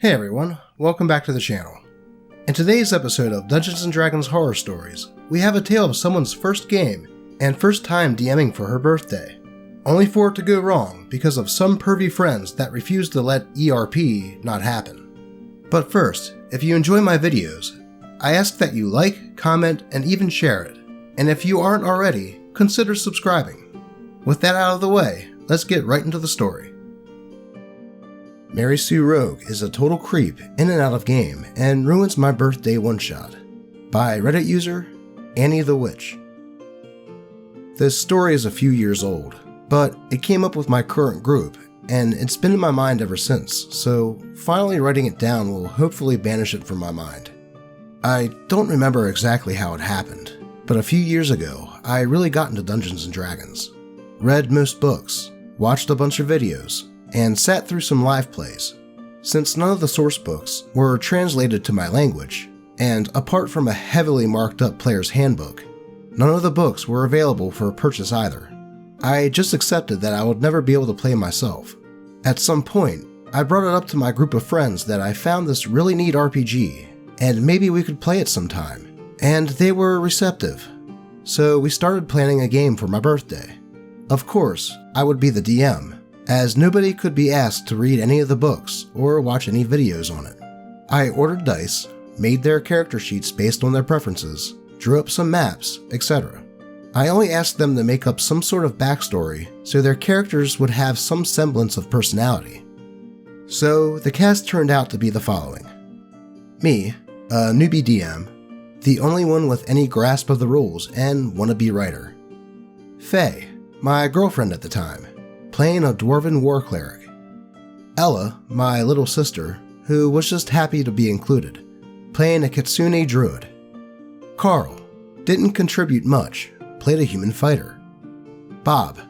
Hey everyone, welcome back to the channel. In today's episode of Dungeons & Dragons Horror Stories, we have a tale of someone's first game and first time DMing for her birthday, only for it to go wrong because of some pervy friends that refused to let ERP not happen. But first, if you enjoy my videos, I ask that you like, comment, and even share it, and if you aren't already, consider subscribing. With that out of the way, let's get right into the story. Mary Sue Rogue is a total creep in and out of game and ruins my birthday one-shot. By Reddit user, Annie the Witch. This story is a few years old, but it came up with my current group, and it's been in my mind ever since, so finally writing it down will hopefully banish it from my mind. I don't remember exactly how it happened, but a few years ago, I really got into Dungeons & Dragons. Read most books, watched a bunch of videos, and sat through some live plays. Since none of the source books were translated to my language, and apart from a heavily marked up player's handbook, none of the books were available for purchase either. I just accepted that I would never be able to play myself. At some point, I brought it up to my group of friends that I found this really neat RPG, and maybe we could play it sometime, and they were receptive. So we started planning a game for my birthday. Of course, I would be the DM, as nobody could be asked to read any of the books or watch any videos on it. I ordered dice, made their character sheets based on their preferences, drew up some maps, etc. I only asked them to make up some sort of backstory so their characters would have some semblance of personality. So the cast turned out to be the following. Me, a newbie DM, the only one with any grasp of the rules and wannabe writer. Faye, my girlfriend at the time, playing a dwarven war cleric. Ella, my little sister, who was just happy to be included, playing a kitsune druid. Carl, didn't contribute much, played a human fighter. Bob,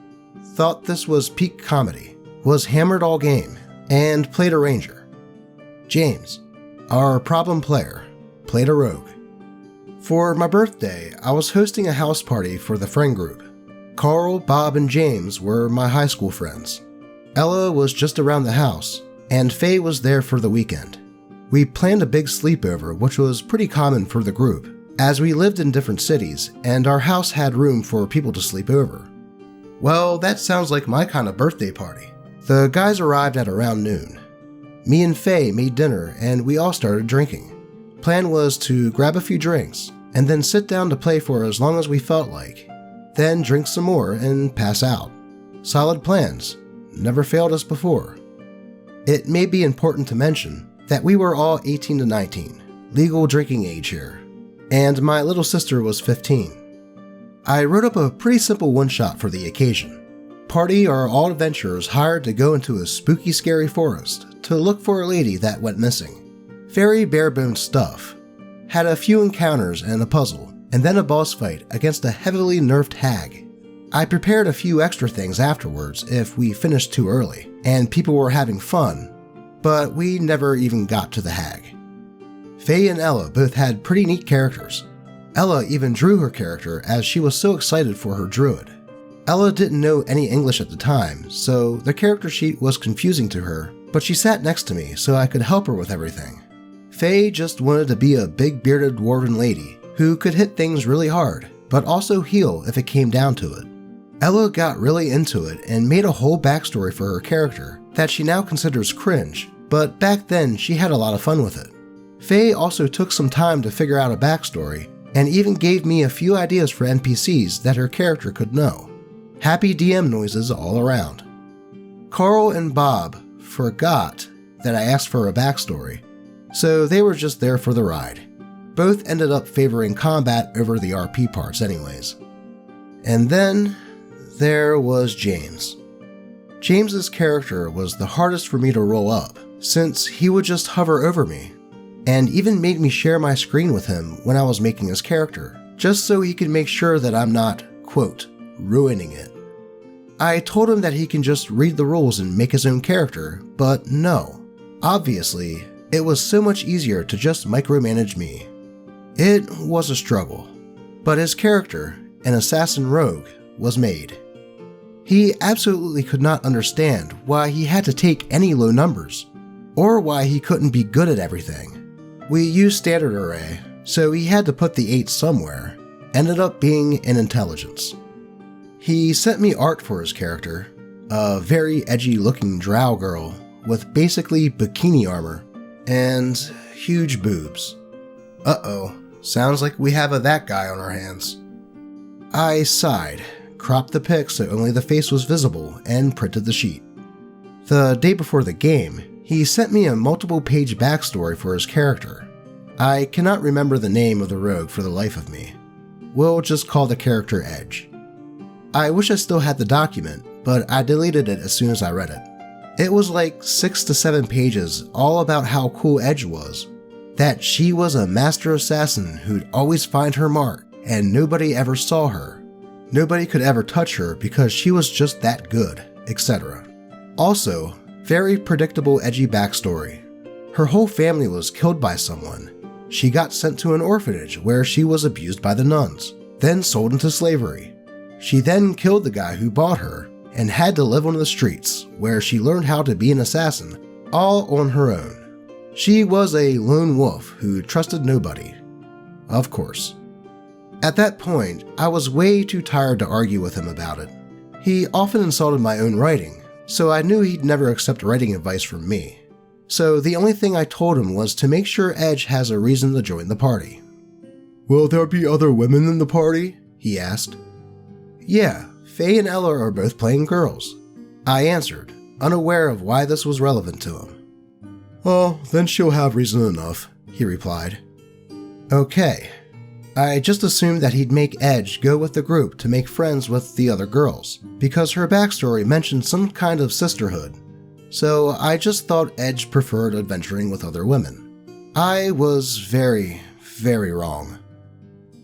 thought this was peak comedy, was hammered all game, and played a ranger. James, our problem player, played a rogue. For my birthday, I was hosting a house party for the friend group. Carl, Bob, and James were my high school friends. Ella was just around the house, and Faye was there for the weekend. We planned a big sleepover, which was pretty common for the group, as we lived in different cities, and our house had room for people to sleep over. Well, that sounds like my kind of birthday party. The guys arrived at around noon. Me and Faye made dinner, and we all started drinking. Plan was to grab a few drinks, and then sit down to play for as long as we felt like. Then drink some more and pass out. Solid plans. Never failed us before. It may be important to mention that we were all 18 to 19, legal drinking age here, and my little sister was 15. I wrote up a pretty simple one-shot for the occasion. Party are all adventurers hired to go into a spooky, scary forest to look for a lady that went missing. Very bare-bones stuff. Had a few encounters and a puzzle, and then a boss fight against a heavily nerfed hag. I prepared a few extra things afterwards if we finished too early, and people were having fun, but we never even got to the hag. Faye and Ella both had pretty neat characters. Ella even drew her character as she was so excited for her druid. Ella didn't know any English at the time, so the character sheet was confusing to her, but she sat next to me so I could help her with everything. Faye just wanted to be a big bearded dwarven lady who could hit things really hard, but also heal if it came down to it. Ella got really into it and made a whole backstory for her character that she now considers cringe, but back then she had a lot of fun with it. Faye also took some time to figure out a backstory and even gave me a few ideas for NPCs that her character could know. Happy DM noises all around. Carl and Bob forgot that I asked for a backstory, so they were just there for the ride. Both ended up favoring combat over the RP parts anyways. And then there was James. James's character was the hardest for me to roll up, since he would just hover over me, and even made me share my screen with him when I was making his character, just so he could make sure that I'm not, quote, ruining it. I told him that he can just read the rules and make his own character, but no. Obviously, it was so much easier to just micromanage me. It was a struggle, but his character, an assassin rogue, was made. He absolutely could not understand why he had to take any low numbers, or why he couldn't be good at everything. We used standard array, so he had to put the 8 somewhere. Ended up being in intelligence. He sent me art for his character, a very edgy looking drow girl with basically bikini armor and huge boobs. Uh-oh, sounds like we have a that guy on our hands. I sighed, cropped the pic so only the face was visible, and printed the sheet. The day before the game, he sent me a multiple-page backstory for his character. I cannot remember the name of the rogue for the life of me. We'll just call the character Edge. I wish I still had the document, but I deleted it as soon as I read it. It was like 6 to 7 pages all about how cool Edge was. That she was a master assassin who'd always find her mark, and nobody ever saw her. Nobody could ever touch her because she was just that good, etc. Also, very predictable edgy backstory. Her whole family was killed by someone. She got sent to an orphanage where she was abused by the nuns, then sold into slavery. She then killed the guy who bought her and had to live on the streets, where she learned how to be an assassin, all on her own. She was a lone wolf who trusted nobody. Of course. At that point, I was way too tired to argue with him about it. He often insulted my own writing, so I knew he'd never accept writing advice from me. So the only thing I told him was to make sure Edge has a reason to join the party. "Will there be other women in the party?" he asked. "Yeah, Faye and Ella are both playing girls," I answered, unaware of why this was relevant to him. "Well, then she'll have reason enough," he replied. Okay. I just assumed that he'd make Edge go with the group to make friends with the other girls, because her backstory mentioned some kind of sisterhood. So I just thought Edge preferred adventuring with other women. I was very, very wrong.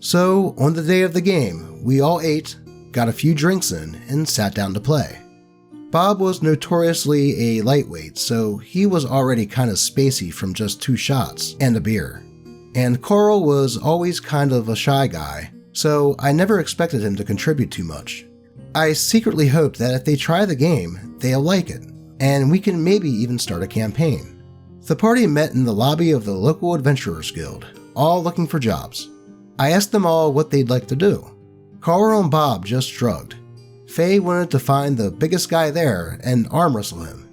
So on the day of the game, we all ate, got a few drinks in, and sat down to play. Bob was notoriously a lightweight, so he was already kind of spacey from just 2 shots and a beer. And Carl was always kind of a shy guy, so I never expected him to contribute too much. I secretly hoped that if they try the game, they'll like it, and we can maybe even start a campaign. The party met in the lobby of the local Adventurers Guild, all looking for jobs. I asked them all what they'd like to do. Carl and Bob just shrugged. Faye wanted to find the biggest guy there and arm wrestle him.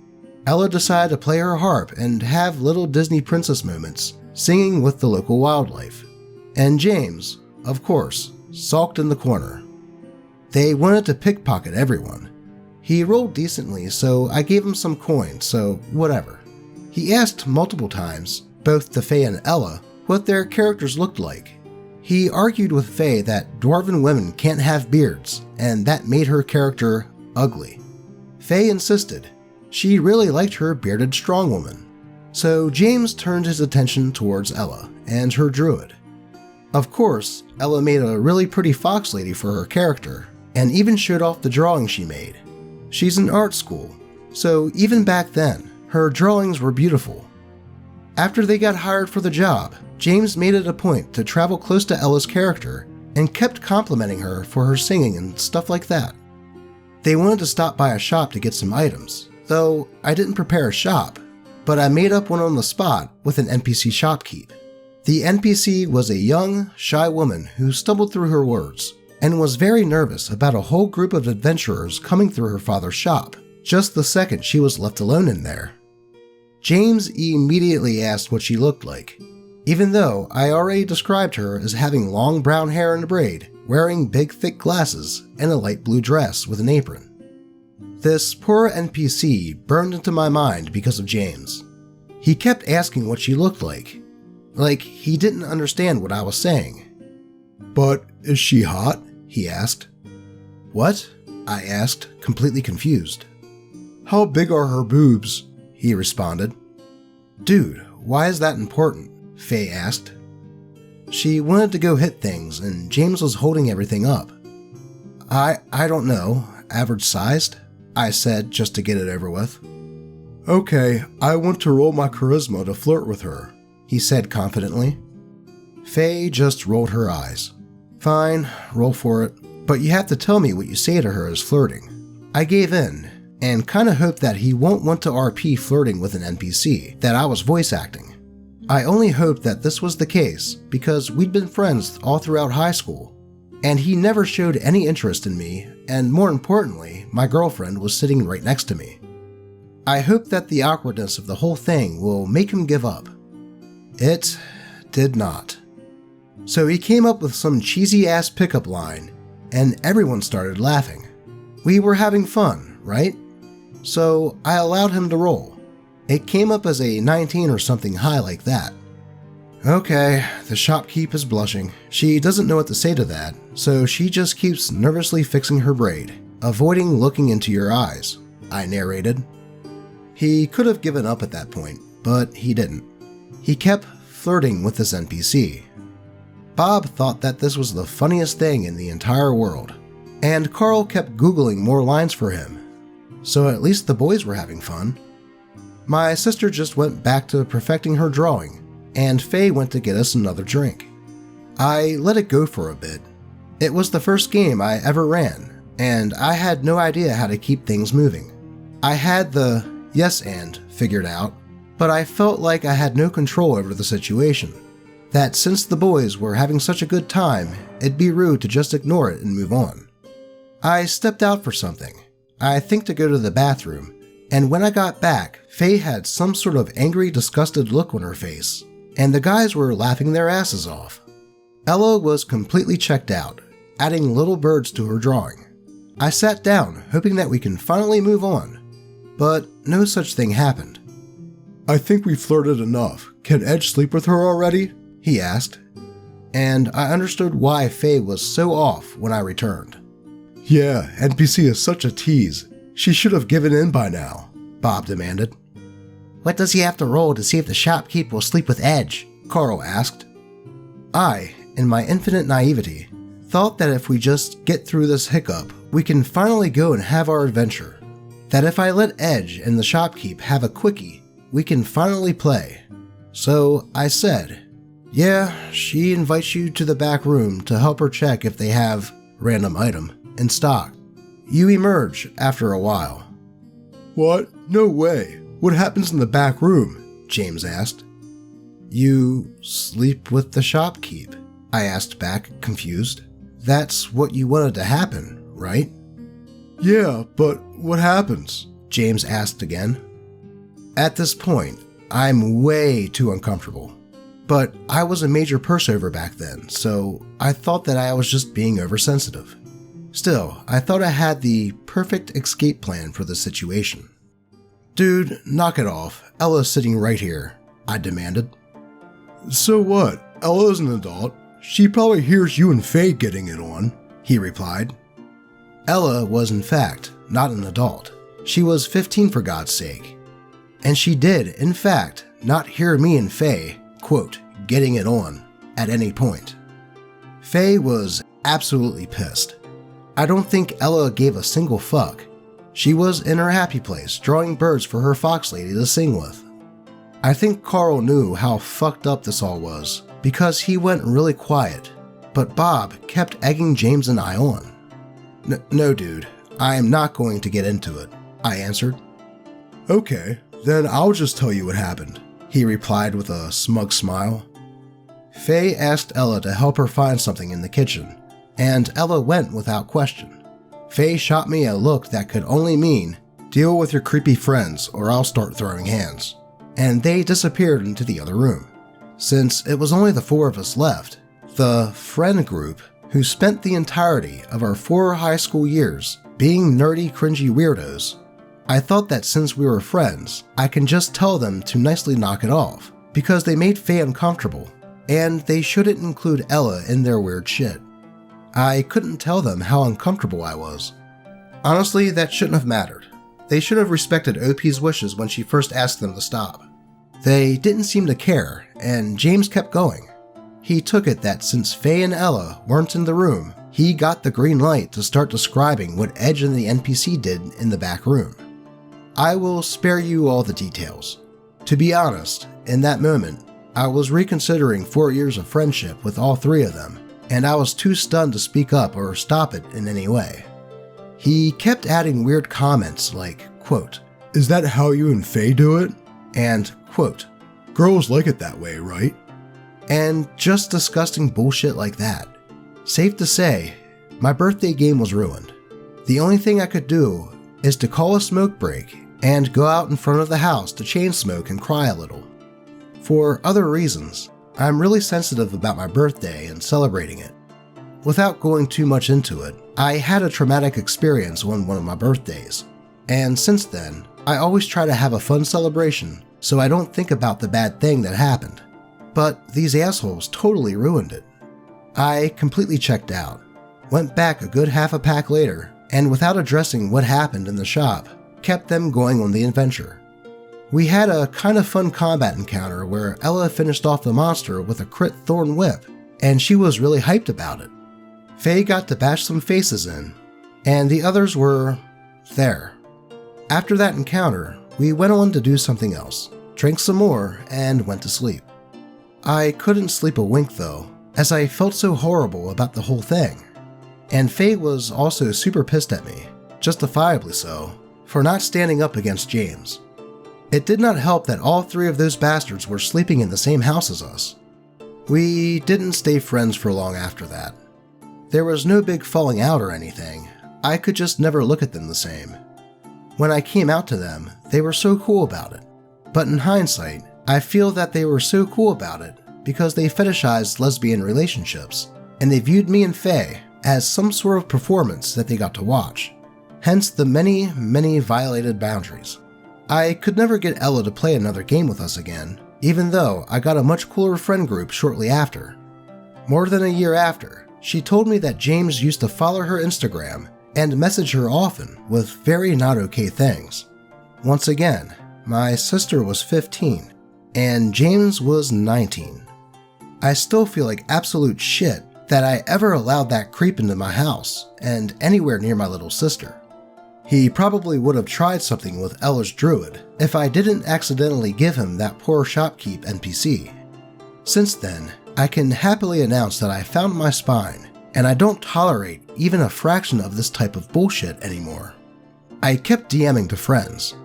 Ella decided to play her harp and have little Disney princess moments, singing with the local wildlife. And James, of course, sulked in the corner. They wanted to pickpocket everyone. He rolled decently, so I gave him some coins, so whatever. He asked multiple times, both to Faye and Ella, what their characters looked like. He argued with Faye that dwarven women can't have beards, and that made her character ugly. Faye insisted. She really liked her bearded strong woman. So James turned his attention towards Ella and her druid. Of course, Ella made a really pretty fox lady for her character, and even showed off the drawing she made. She's in art school, so even back then, her drawings were beautiful. After they got hired for the job, James made it a point to travel close to Ella's character and kept complimenting her for her singing and stuff like that. They wanted to stop by a shop to get some items, though I didn't prepare a shop, but I made up one on the spot with an NPC shopkeep. The NPC was a young, shy woman who stumbled through her words and was very nervous about a whole group of adventurers coming through her father's shop, just the second she was left alone in there. James immediately asked what she looked like, even though I already described her as having long brown hair in a braid, wearing big thick glasses, and a light blue dress with an apron. This poor NPC burned into my mind because of James. He kept asking what she looked like he didn't understand what I was saying. "But is she hot?" he asked. "What?" I asked, completely confused. "How big are her boobs?" he responded. "Dude, why is that important?" Faye asked. She wanted to go hit things, and James was holding everything up. I don't know, average sized?" I said, just to get it over with. "Okay, I want to roll my charisma to flirt with her," he said confidently. Faye just rolled her eyes. "Fine, roll for it, but you have to tell me what you say to her is flirting." I gave in, and kinda hope that he won't want to RP flirting with an NPC that I was voice acting. I only hoped that this was the case because we'd been friends all throughout high school, and he never showed any interest in me, and more importantly, my girlfriend was sitting right next to me. I hope that the awkwardness of the whole thing will make him give up. It did not. So he came up with some cheesy ass pickup line, and everyone started laughing. We were having fun, right? So I allowed him to roll. It came up as a 19 or something high like that. Okay, the shopkeep is blushing. She doesn't know what to say to that, so she just keeps nervously fixing her braid, avoiding looking into your eyes, I narrated. He could have given up at that point, but he didn't. He kept flirting with this NPC. Bob thought that this was the funniest thing in the entire world, and Carl kept Googling more lines for him, so at least the boys were having fun. My sister just went back to perfecting her drawing, and Faye went to get us another drink. I let it go for a bit. It was the first game I ever ran, and I had no idea how to keep things moving. I had the yes and figured out, but I felt like I had no control over the situation. That since the boys were having such a good time, it'd be rude to just ignore it and move on. I stepped out for something, I think to go to the bathroom, and when I got back, Faye had some sort of angry, disgusted look on her face, and the guys were laughing their asses off. Ella was completely checked out, adding little birds to her drawing. I sat down, hoping that we can finally move on, but no such thing happened. I think we flirted enough. Can Edge sleep with her already? He asked, and I understood why Faye was so off when I returned. Yeah, NPC is such a tease. She should have given in by now, Bob demanded. What does he have to roll to see if the shopkeep will sleep with Edge? Carl asked. I, in my infinite naivety, thought that if we just get through this hiccup, we can finally go and have our adventure. That if I let Edge and the shopkeep have a quickie, we can finally play. So I said, yeah, she invites you to the back room to help her check if they have random item in stock. You emerge after a while. What? No way. What happens in the back room? James asked. You sleep with the shopkeep, I asked back, confused. That's what you wanted to happen, right? Yeah, but what happens? James asked again. At this point, I'm way too uncomfortable. But I was a major pushover back then, so I thought that I was just being oversensitive. Still, I thought I had the perfect escape plan for the situation. Dude, knock it off. Ella's sitting right here, I demanded. So what? Ella's an adult. She probably hears you and Faye getting it on, he replied. Ella was in fact not an adult. She was 15 for God's sake. And she did, in fact, not hear me and Faye, quote, getting it on at any point. Faye was absolutely pissed. I don't think Ella gave a single fuck. She was in her happy place, drawing birds for her fox lady to sing with. I think Carl knew how fucked up this all was, because he went really quiet, but Bob kept egging James and I on. No dude, I am not going to get into it, I answered. Okay, then I'll just tell you what happened, he replied with a smug smile. Faye asked Ella to help her find something in the kitchen, and Ella went without question. Faye shot me a look that could only mean, deal with your creepy friends or I'll start throwing hands, and they disappeared into the other room. Since it was only the four of us left, the friend group who spent the entirety of our 4 high school years being nerdy, cringy weirdos, I thought that since we were friends, I can just tell them to nicely knock it off, because they made Faye uncomfortable, and they shouldn't include Ella in their weird shit. I couldn't tell them how uncomfortable I was. Honestly, that shouldn't have mattered. They should have respected OP's wishes when she first asked them to stop. They didn't seem to care, and James kept going. He took it that since Faye and Ella weren't in the room, he got the green light to start describing what Edge and the NPC did in the back room. I will spare you all the details. To be honest, in that moment, I was reconsidering 4 years of friendship with all 3 of them, and I was too stunned to speak up or stop it in any way. He kept adding weird comments like, quote, "Is that how you and Faye do it?" and, quote, "Girls like it that way, right?" And just disgusting bullshit like that. Safe to say, my birthday game was ruined. The only thing I could do is to call a smoke break and go out in front of the house to chain smoke and cry a little. For other reasons, I'm really sensitive about my birthday and celebrating it. Without going too much into it, I had a traumatic experience on one of my birthdays, and since then, I always try to have a fun celebration so I don't think about the bad thing that happened. But these assholes totally ruined it. I completely checked out, went back a good half a pack later, and without addressing what happened in the shop, kept them going on the adventure. We had a kind of fun combat encounter where Ella finished off the monster with a crit thorn whip, and she was really hyped about it. Faye got to bash some faces in, and the others were there. After that encounter, we went on to do something else, drank some more, and went to sleep. I couldn't sleep a wink though, as I felt so horrible about the whole thing. And Faye was also super pissed at me, justifiably so, for not standing up against James. It did not help that all three of those bastards were sleeping in the same house as us. We didn't stay friends for long after that. There was no big falling out or anything, I could just never look at them the same. When I came out to them, they were so cool about it. But in hindsight, I feel that they were so cool about it because they fetishized lesbian relationships, and they viewed me and Faye as some sort of performance that they got to watch. Hence the many, many violated boundaries. I could never get Ella to play another game with us again, even though I got a much cooler friend group shortly after. More than a year after, she told me that James used to follow her Instagram and message her often with very not okay things. Once again, my sister was 15, and James was 19. I still feel like absolute shit that I ever allowed that creep into my house and anywhere near my little sister. He probably would have tried something with Ella's druid if I didn't accidentally give him that poor shopkeep NPC. Since then, I can happily announce that I found my spine, and I don't tolerate even a fraction of this type of bullshit anymore. I kept DMing to friends,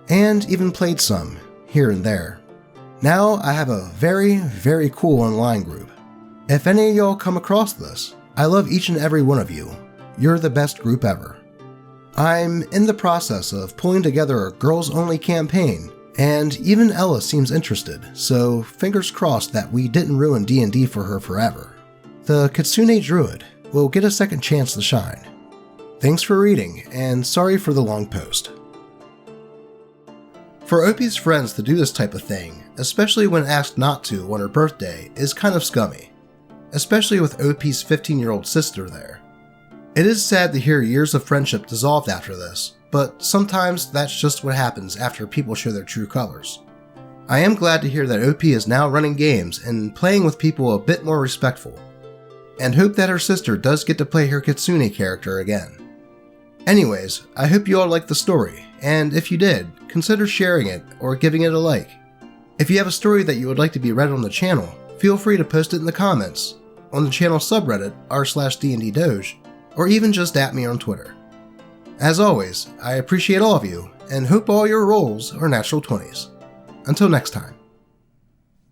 and even played some, here and there. Now I have a very, very cool online group. If any of y'all come across this, I love each and every one of you. You're the best group ever. I'm in the process of pulling together a girls-only campaign, and even Ella seems interested, so fingers crossed that we didn't ruin D&D for her forever. The Kitsune Druid will get a second chance to shine. Thanks for reading, and sorry for the long post. For OP's friends to do this type of thing, especially when asked not to on her birthday, is kind of scummy, especially with OP's 15-year-old sister there. It is sad to hear years of friendship dissolved after this, but sometimes that's just what happens after people show their true colors. I am glad to hear that OP is now running games and playing with people a bit more respectful, and hope that her sister does get to play her Kitsune character again. Anyways, I hope you all liked the story, and if you did, consider sharing it or giving it a like. If you have a story that you would like to be read on the channel, feel free to post it in the comments, on the channel subreddit r/D&D Doge, or even just at me on Twitter. As always, I appreciate all of you, and hope all your rolls are natural 20s. Until next time.